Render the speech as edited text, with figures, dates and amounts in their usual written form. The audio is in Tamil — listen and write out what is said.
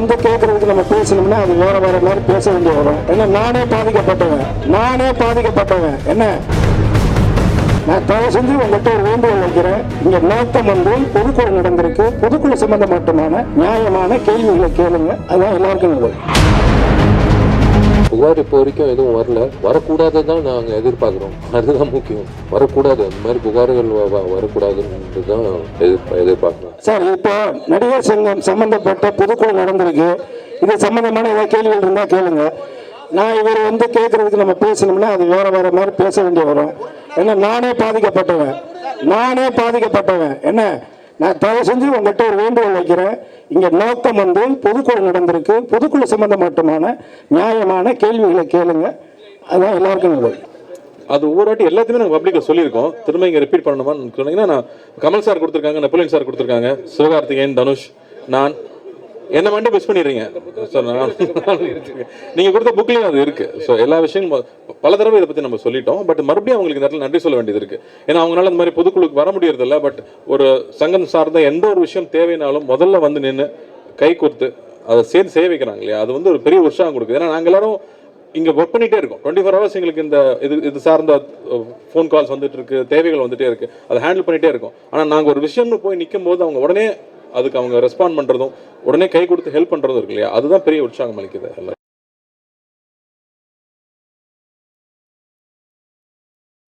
வந்து கேட்கறதுக்கு நம்ம பேசணும்னா அது வேற வேற மாதிரி பேச வேண்டிய வரும். ஏன்னா நானே பாதிக்கப்பட்டவன் என்ன நான் தயவு செஞ்சு உங்கள்கிட்ட ஒரு வேண்டுகோள் வைக்கிறேன். இங்க நோக்கம் வந்து பொதுக்குழு நடந்திருக்கு. பொதுக்குழு சம்பந்தப்பட்டமான நியாயமான கேள்விகளை கேளுங்க. அதான் எல்லாருக்கும் நல்லது. புகார் இப்போ வரைக்கும் எதுவும் வரல, வரக்கூடாதுதான் நாங்கள் எதிர்பார்க்குறோம். அதுதான் முக்கியம். வரக்கூடாது, அந்த மாதிரி புகார்கள் வரக்கூடாதுன்றது தான் எதிர்பார்க்குறோம். சார், இப்போ நடிகர் சங்கம் சம்பந்தப்பட்ட பொதுக்குழு நடந்திருக்கு. இது சம்பந்தமான ஏதாவது கேள்விகள் இருந்தால் கேளுங்க. நான் இவர் வந்து கேட்கறதுக்கு நம்ம பேசணும்னா அது வேற வேற மாதிரி பேச வேண்டிய வரும். ஏன்னா நானே பாதிக்கப்பட்டவன் என்ன நான் தயவு செஞ்சு உங்கள்கிட்ட ஒரு வேண்டுகோள் வைக்கிறேன். இங்க நோக்கம் வந்து பொதுக்குழு நடந்திருக்கு. பொதுக்குழு சம்பந்தப்பட்டமான நியாயமான கேள்விகளை கேளுங்க. அதான் எல்லாருக்கும் நல்லது. அது ஒவ்வொரு வாட்டி எல்லாத்தையுமே நாங்கள் பப்ளிக்கில் சொல்லியிருக்கோம். திரும்ப இங்கே ரிப்பீட் பண்ணணுமான்னு சொன்னீங்கன்னா, நான் கமல் சார் கொடுத்துருக்காங்க, நெப்போலியன் சார் கொடுத்துருக்காங்க, சிவகார்த்திகேயன், தனுஷ், நான் என்ன மட்டும் மிஸ் பண்ணிடுறீங்க சார். நீங்கள் கொடுத்த புக்லேயும் அது இருக்குது. ஸோ எல்லா விஷயங்களும் பல தடவை இதை பற்றி நம்ம சொல்லிட்டோம். பட் மறுபடியும் அவங்களுக்கு இந்த இடத்துல நன்றி சொல்ல வேண்டியது இருக்குது. ஏன்னா அவங்களால அந்த மாதிரி பொதுக்குழுக்கு வர முடியறதில்ல. பட் ஒரு சங்கம் சார்ந்த எந்த ஒரு விஷயம் தேவைனாலும் முதல்ல வந்து நின்று கை கொடுத்து அதை சேர்த்து செய்ய வைக்கிறாங்க இல்லையா, அது வந்து ஒரு பெரிய உற்சாகம் கொடுக்குது. ஏன்னா நாங்கள் எல்லாரும் இங்கே ஒர்க் பண்ணிகிட்டே இருக்கோம். 24 hours எங்களுக்கு இந்த இது சார்ந்த ஃபோன் கால்ஸ் வந்துட்டு இருக்கு, தேவைகள் வந்துகிட்டே இருக்குது, அதை ஹேண்டில் பண்ணிகிட்டே இருக்கோம். ஆனால் நாங்கள் ஒரு விஷயம்னு போய் நிற்கும் போது அவங்க உடனே அதுக்கு அவங்க ரெஸ்பாண்ட் பண்ணுறதும் உடனே கை கொடுத்து ஹெல்ப் பண்ணுறதும் இருக்கு இல்லையா, அதுதான் பெரிய உற்சாகம் அளிக்குது எல்லாரும்.